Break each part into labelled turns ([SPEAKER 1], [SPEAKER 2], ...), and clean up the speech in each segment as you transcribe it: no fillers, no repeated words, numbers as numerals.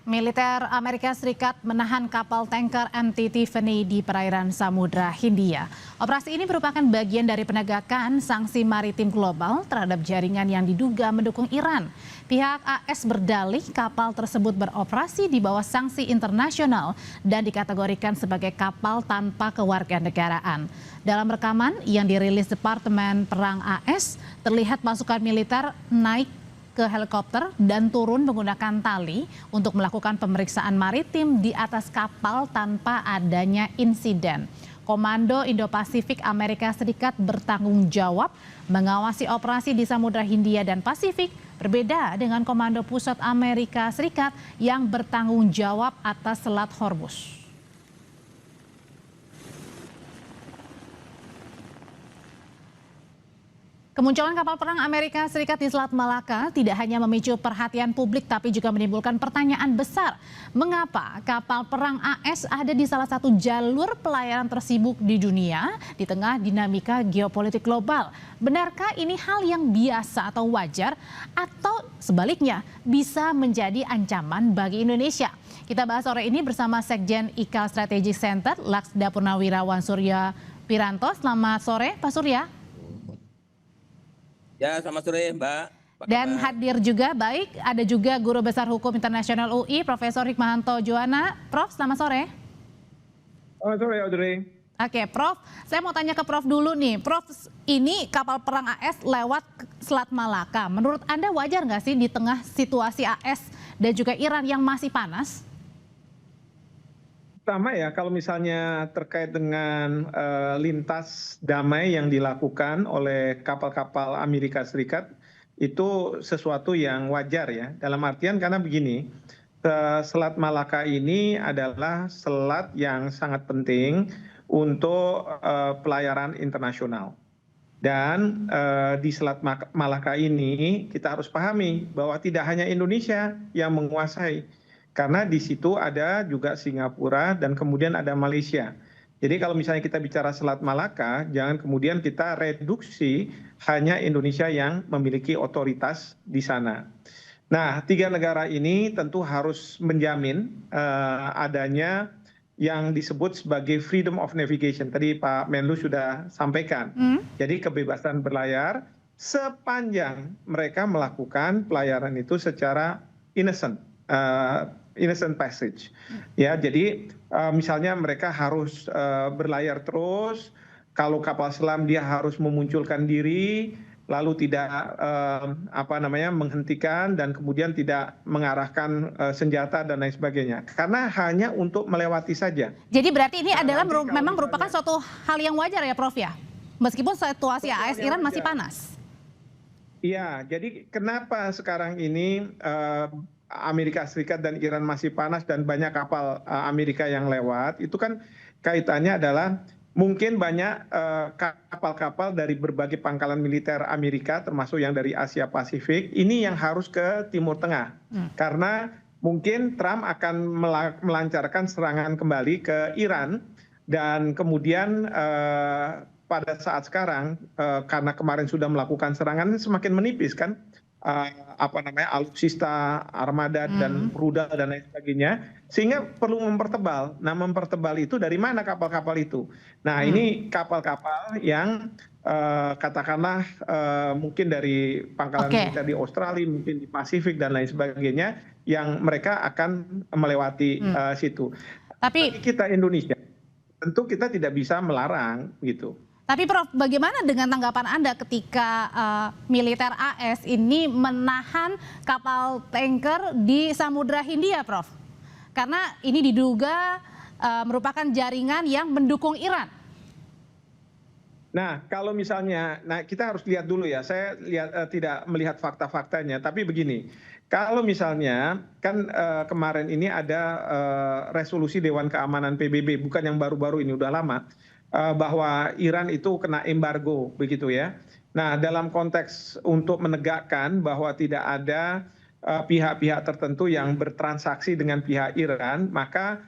[SPEAKER 1] Militer Amerika Serikat menahan kapal tanker MT Tiffany di perairan Samudra Hindia. Operasi ini merupakan bagian dari penegakan sanksi maritim global terhadap jaringan yang diduga mendukung Iran. Pihak AS berdalih kapal tersebut beroperasi di bawah sanksi internasional dan dikategorikan sebagai kapal tanpa kewarganegaraan. Dalam rekaman yang dirilis Departemen Perang AS, terlihat pasukan militer naik ke helikopter dan turun menggunakan tali untuk melakukan pemeriksaan maritim di atas kapal tanpa adanya insiden. Komando Indo-Pasifik Amerika Serikat bertanggung jawab mengawasi operasi di Samudra Hindia dan Pasifik, berbeda dengan Komando Pusat Amerika Serikat yang bertanggung jawab atas Selat Hormuz. Kemunculan kapal perang Amerika Serikat di Selat Malaka tidak hanya memicu perhatian publik tapi juga menimbulkan pertanyaan besar. Mengapa kapal perang AS ada di salah satu jalur pelayaran tersibuk di dunia di tengah dinamika geopolitik global? Benarkah ini hal yang biasa atau wajar atau sebaliknya bisa menjadi ancaman bagi Indonesia? Kita bahas sore ini bersama Sekjen IKA Strategic Center, Laksda Purnawirawan Surya Piranto. Selamat sore Pak Surya.
[SPEAKER 2] Ya, selamat sore Mbak.
[SPEAKER 1] Dan hadir juga ada juga Guru Besar Hukum Internasional UI, Profesor Hikmahanto Juwana. Prof, selamat sore.
[SPEAKER 3] Selamat sore, Audrey.
[SPEAKER 1] Oke, Prof, saya mau tanya ke Prof dulu nih. Prof, ini kapal perang AS lewat Selat Malaka. Menurut Anda wajar nggak sih di tengah situasi AS dan juga Iran yang masih panas?
[SPEAKER 3] Pertama ya, kalau misalnya terkait dengan lintas damai yang dilakukan oleh kapal-kapal Amerika Serikat, itu sesuatu yang wajar ya. Dalam artian karena begini, Selat Malaka ini adalah selat yang sangat penting untuk pelayaran internasional. Dan di Selat Malaka ini kita harus pahami bahwa tidak hanya Indonesia yang menguasai. Karena di situ ada juga Singapura dan kemudian ada Malaysia. Jadi kalau misalnya kita bicara Selat Malaka, jangan kemudian kita reduksi hanya Indonesia yang memiliki otoritas di sana. Nah, tiga negara ini tentu harus menjamin adanya yang disebut sebagai freedom of navigation. Tadi Pak Menlu sudah sampaikan. Jadi kebebasan berlayar sepanjang mereka melakukan pelayaran itu secara innocent passage. Ya, jadi misalnya mereka harus berlayar terus. Kalau kapal selam dia harus memunculkan diri, lalu tidak menghentikan dan kemudian tidak mengarahkan senjata dan lain sebagainya. Karena hanya untuk melewati saja.
[SPEAKER 1] Jadi berarti ini adalah memang merupakan suatu hal yang wajar ya, Prof ya, meskipun situasi AS Iran masih panas.
[SPEAKER 3] Iya, jadi kenapa sekarang ini Amerika Serikat dan Iran masih panas dan banyak kapal Amerika yang lewat, itu kan kaitannya adalah mungkin banyak kapal-kapal dari berbagai pangkalan militer Amerika termasuk yang dari Asia Pasifik ini yang harus ke Timur Tengah. Karena mungkin Trump akan melancarkan serangan kembali ke Iran dan kemudian pada saat sekarang karena kemarin sudah melakukan serangan semakin menipis kan. Alutsista, armada dan rudal dan lain sebagainya, sehingga perlu mempertebal. Nah, mempertebal itu dari mana kapal-kapal itu? Nah, ini kapal-kapal yang katakanlah mungkin dari pangkalan militer di Australia, mungkin di Pasifik dan lain sebagainya, yang mereka akan melewati situ. Tapi kita Indonesia, tentu kita tidak bisa melarang gitu.
[SPEAKER 1] Tapi Prof, bagaimana dengan tanggapan Anda ketika militer AS ini menahan kapal tanker di Samudra Hindia, Prof? Karena ini diduga merupakan jaringan yang mendukung Iran.
[SPEAKER 3] Nah, kalau misalnya, kita harus lihat dulu ya, saya tidak melihat fakta-faktanya, tapi begini, kalau misalnya kan kemarin ini ada resolusi Dewan Keamanan PBB, bukan yang baru-baru ini, udah lama, bahwa Iran itu kena embargo begitu ya. Nah, dalam konteks untuk menegakkan bahwa tidak ada pihak-pihak tertentu yang bertransaksi dengan pihak Iran, maka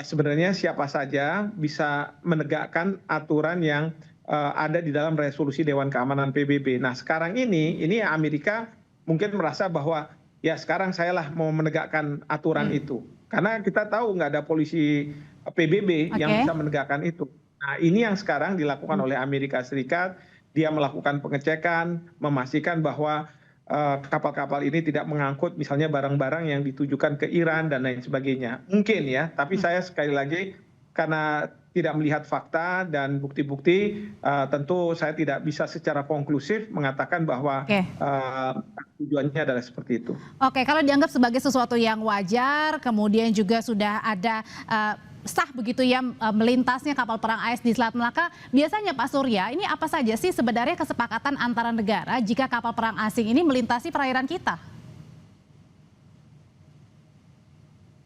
[SPEAKER 3] sebenarnya siapa saja bisa menegakkan aturan yang ada di dalam resolusi Dewan Keamanan PBB. Nah, sekarang ini Amerika mungkin merasa bahwa ya sekarang sayalah mau menegakkan aturan itu. Karena kita tahu nggak ada polisi PBB yang
[SPEAKER 1] Oke.
[SPEAKER 3] bisa menegakkan itu. Nah, ini yang sekarang dilakukan oleh Amerika Serikat. Dia melakukan pengecekan, memastikan bahwa kapal-kapal ini tidak mengangkut misalnya barang-barang yang ditujukan ke Iran dan lain sebagainya. Mungkin ya, tapi saya sekali lagi karena tidak melihat fakta dan bukti-bukti, tentu saya tidak bisa secara konklusif mengatakan bahwa
[SPEAKER 1] Oke.
[SPEAKER 3] tujuannya adalah seperti itu.
[SPEAKER 1] Oke, kalau dianggap sebagai sesuatu yang wajar, kemudian juga sudah ada sah begitu ya melintasnya kapal perang AS di Selat Malaka, biasanya Pak Surya, ini apa saja sih sebenarnya kesepakatan antara negara jika kapal perang asing ini melintasi perairan kita?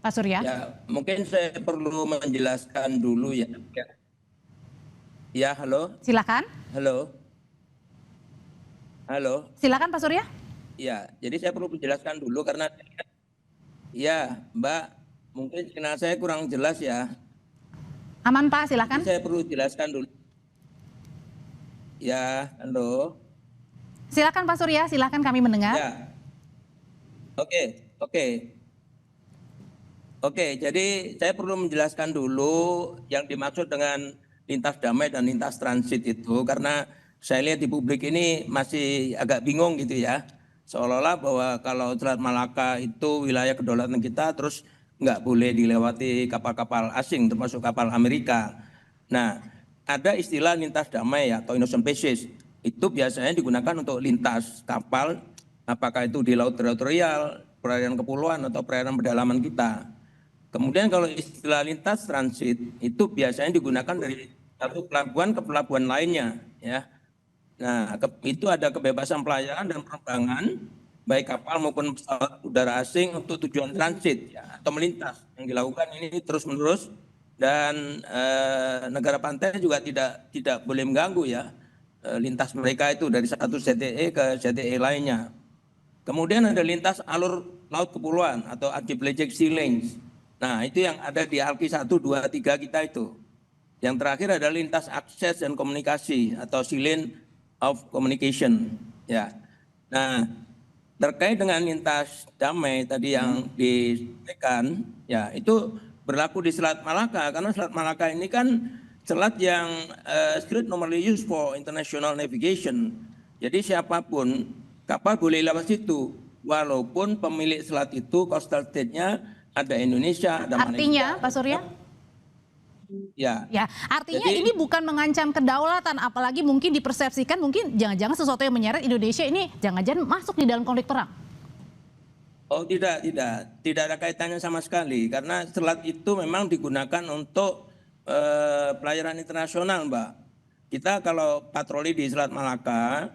[SPEAKER 1] Pak Surya?
[SPEAKER 2] Ya, mungkin saya perlu menjelaskan dulu ya. Ya, halo,
[SPEAKER 1] Silakan.
[SPEAKER 2] halo, halo.
[SPEAKER 1] Silakan Pak Surya.
[SPEAKER 2] Ya, jadi saya perlu menjelaskan dulu karena ya, Mbak, mungkin sinyal saya kurang jelas ya.
[SPEAKER 1] Aman Pak,
[SPEAKER 2] Jadi
[SPEAKER 1] silakan.
[SPEAKER 2] saya perlu jelaskan dulu. Ya, halo.
[SPEAKER 1] Silakan Pak Surya, silakan kami mendengar.
[SPEAKER 2] Ya, oke, oke. Oke, jadi saya perlu menjelaskan dulu yang dimaksud dengan lintas damai dan lintas transit itu, karena saya lihat di publik ini masih agak bingung gitu ya, seolah-olah bahwa kalau Selat Malaka itu wilayah kedaulatan kita, terus nggak boleh dilewati kapal-kapal asing, termasuk kapal Amerika. Nah, ada istilah lintas damai atau innocent passage, itu biasanya digunakan untuk lintas kapal, apakah itu di laut teritorial, perairan kepulauan atau perairan pedalaman kita. Kemudian kalau istilah lintas transit itu biasanya digunakan dari satu pelabuhan ke pelabuhan lainnya, ya. Nah, itu ada kebebasan pelayaran dan penerbangan baik kapal maupun pesawat udara asing untuk tujuan transit ya, atau melintas yang dilakukan ini terus-menerus dan negara pantai juga tidak boleh mengganggu ya lintas mereka itu dari satu ZTE ke ZTE lainnya. Kemudian ada lintas alur laut kepulauan atau archipelagic sea lanes. Nah, itu yang ada di Alki 1, 2, 3 kita itu. Yang terakhir ada lintas akses dan komunikasi atau sea lane of communication. Ya. Nah, terkait dengan lintas damai tadi yang disampaikan, ya itu berlaku di Selat Malaka karena Selat Malaka ini kan selat yang strait normally used for international navigation. Jadi siapapun kapal boleh lewat situ, walaupun pemilik selat itu coastal state-nya ada Indonesia, ada
[SPEAKER 1] Artinya,
[SPEAKER 2] Malaysia.
[SPEAKER 1] Pak Surya?
[SPEAKER 2] Ya.
[SPEAKER 1] Ya, artinya
[SPEAKER 2] Jadi-
[SPEAKER 1] ini bukan mengancam kedaulatan, apalagi mungkin dipersepsikan mungkin jangan-jangan sesuatu yang menyeret Indonesia ini jangan-jangan masuk di dalam konflik perang.
[SPEAKER 2] Oh tidak ada kaitannya sama sekali karena selat itu memang digunakan untuk pelayaran internasional, Mbak. Kita kalau patroli di Selat Malaka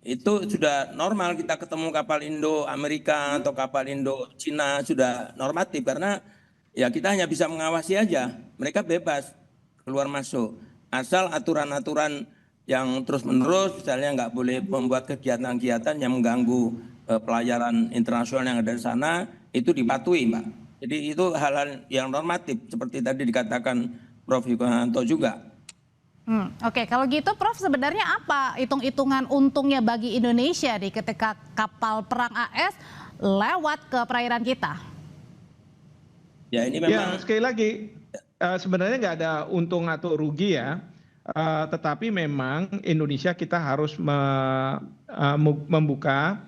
[SPEAKER 2] itu sudah normal kita ketemu kapal Indo Amerika atau kapal Indo Cina sudah normatif karena ya kita hanya bisa mengawasi aja, mereka bebas keluar masuk asal aturan-aturan yang terus-menerus misalnya nggak boleh membuat kegiatan-kegiatan yang mengganggu pelayaran internasional yang ada di sana itu dipatuhi, Mbak. Jadi itu hal-hal yang normatif seperti tadi dikatakan Prof. Yukanto juga.
[SPEAKER 1] Oke, kalau gitu Prof sebenarnya apa hitung-hitungan untungnya bagi Indonesia nih ketika kapal perang AS lewat ke perairan kita?
[SPEAKER 2] Ya ini
[SPEAKER 3] Ya,
[SPEAKER 2] memang
[SPEAKER 3] sekali lagi sebenarnya nggak ada untung atau rugi ya, tetapi memang Indonesia kita harus membuka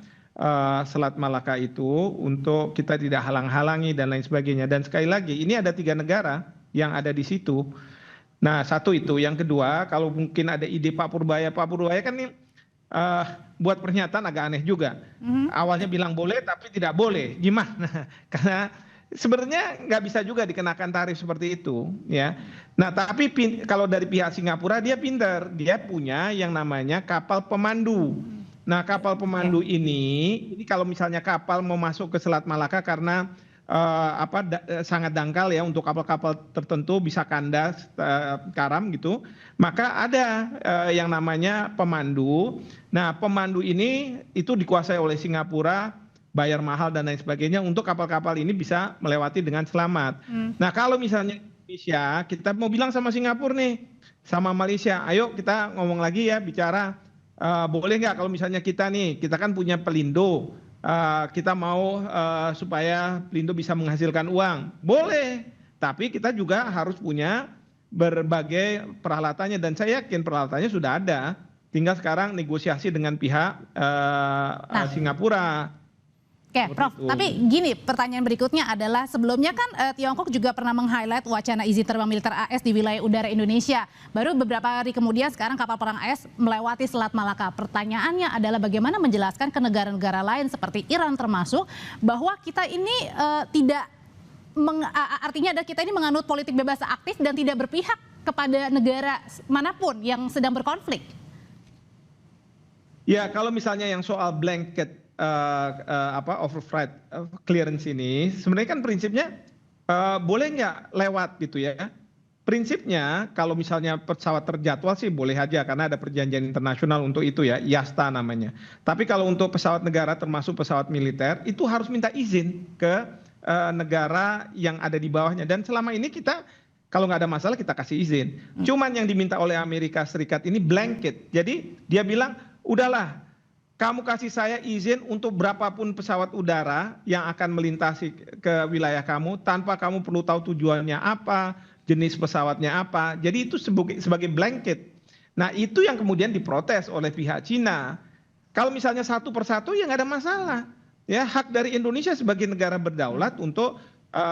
[SPEAKER 3] Selat Malaka itu untuk kita tidak halang-halangi dan lain sebagainya. Dan sekali lagi ini ada 3 negara yang ada di situ. Nah, satu itu, yang kedua, kalau mungkin ada ide Pak Purbaya kan nih buat pernyataan agak aneh juga. Awalnya bilang boleh tapi tidak boleh, gimana? Karena sebenarnya nggak bisa juga dikenakan tarif seperti itu, ya. Nah, tapi kalau dari pihak Singapura dia pintar, dia punya yang namanya kapal pemandu. Nah, kapal pemandu ini kalau misalnya kapal mau masuk ke Selat Malaka karena sangat dangkal ya untuk kapal-kapal tertentu bisa kandas karam gitu, maka ada yang namanya pemandu. Nah, pemandu ini itu dikuasai oleh Singapura, bayar mahal dan lain sebagainya untuk kapal-kapal ini bisa melewati dengan selamat. Nah, kalau misalnya Indonesia kita mau bilang sama Singapura nih, sama Malaysia, ayo kita ngomong lagi ya bicara boleh nggak kalau misalnya kita kan punya pelindo kita mau supaya Pelindo bisa menghasilkan uang. Boleh, tapi kita juga harus punya berbagai peralatannya dan saya yakin peralatannya sudah ada. Tinggal sekarang negosiasi dengan pihak Singapura.
[SPEAKER 1] Oke, Prof. Tapi gini, pertanyaan berikutnya adalah sebelumnya kan Tiongkok juga pernah meng-highlight wacana izin terbang militer AS di wilayah udara Indonesia. Baru beberapa hari kemudian sekarang kapal perang AS melewati Selat Malaka. Pertanyaannya adalah bagaimana menjelaskan ke negara-negara lain seperti Iran termasuk bahwa kita ini artinya adalah kita ini menganut politik bebas aktif dan tidak berpihak kepada negara manapun yang sedang berkonflik.
[SPEAKER 3] Ya, kalau misalnya yang soal blanket overflight clearance ini, sebenarnya kan prinsipnya boleh nggak lewat gitu ya. Prinsipnya kalau misalnya pesawat terjadwal sih boleh aja karena ada perjanjian internasional untuk itu ya, IASTA namanya. Tapi kalau untuk pesawat negara termasuk pesawat militer itu harus minta izin ke negara yang ada di bawahnya. Dan selama ini kita kalau nggak ada masalah kita kasih izin. Cuman yang diminta oleh Amerika Serikat ini blanket. Jadi dia bilang udahlah, kamu kasih saya izin untuk berapapun pesawat udara yang akan melintasi ke wilayah kamu tanpa kamu perlu tahu tujuannya apa, jenis pesawatnya apa. Jadi itu sebagai blanket. Nah itu yang kemudian diprotes oleh pihak Cina. Kalau misalnya satu persatu ya nggak ada masalah. Ya hak dari Indonesia sebagai negara berdaulat untuk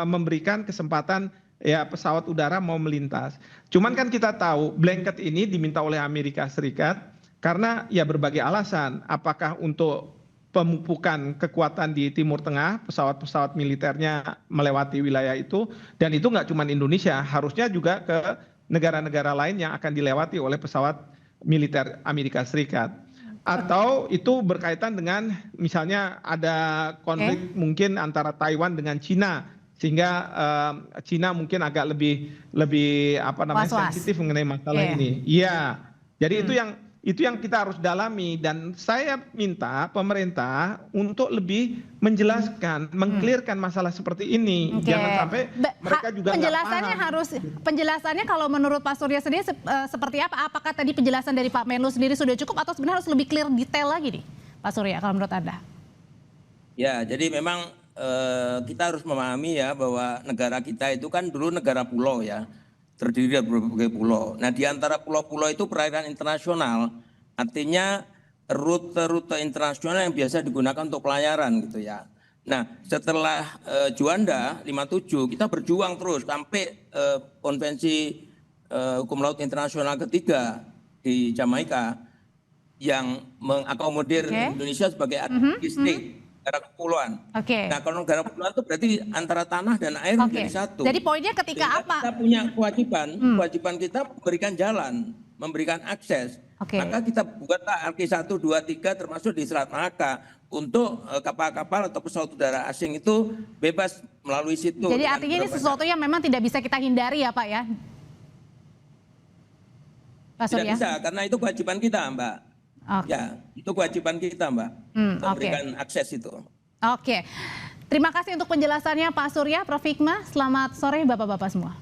[SPEAKER 3] memberikan kesempatan ya pesawat udara mau melintas. Cuman kan kita tahu blanket ini diminta oleh Amerika Serikat. Karena ya berbagai alasan, apakah untuk pemupukan kekuatan di Timur Tengah, pesawat-pesawat militernya melewati wilayah itu, dan itu nggak cuma Indonesia, harusnya juga ke negara-negara lain yang akan dilewati oleh pesawat militer Amerika Serikat. Atau itu berkaitan dengan misalnya ada konflik mungkin antara Taiwan dengan Cina, sehingga Cina mungkin agak lebih sensitif mengenai masalah ini. Iya, jadi itu yang kita harus dalami dan saya minta pemerintah untuk lebih menjelaskan, mengklirkan masalah seperti ini. Jangan sampai mereka juga penjelasannya kalau menurut Pak Surya sendiri seperti apa? Apakah tadi penjelasan dari Pak Menlu sendiri sudah cukup atau sebenarnya harus lebih clear detail lagi nih Pak Surya kalau menurut Anda?
[SPEAKER 2] Ya, jadi memang kita harus memahami ya bahwa negara kita itu kan dulu negara pulau ya. Terdiri dari berbagai pulau. Nah di antara pulau-pulau itu perairan internasional, artinya rute-rute internasional yang biasa digunakan untuk pelayaran gitu ya. Nah setelah Juanda 57 kita berjuang terus sampai konvensi hukum laut internasional ketiga di Jamaika yang mengakomodir Indonesia sebagai state. Negara kepulauan. Nah kalau negara kepulauan itu berarti antara tanah dan air menjadi satu.
[SPEAKER 1] Jadi poinnya ketika apa?
[SPEAKER 2] Kita punya kewajiban kita memberikan jalan, memberikan akses. Maka kita buatlah Arki 1, 2, 3 termasuk di Selat Malaka untuk kapal-kapal atau pesawat udara asing itu bebas melalui situ.
[SPEAKER 1] Jadi artinya ini sesuatu yang memang tidak bisa kita hindari ya Pak ya? Pak Surya?
[SPEAKER 2] Tidak bisa karena itu kewajiban kita Mbak. Ya, itu kewajiban kita Mbak, memberikan akses itu.
[SPEAKER 1] Terima kasih untuk penjelasannya Pak Surya, Prof Hikmah. Selamat sore Bapak-Bapak semua.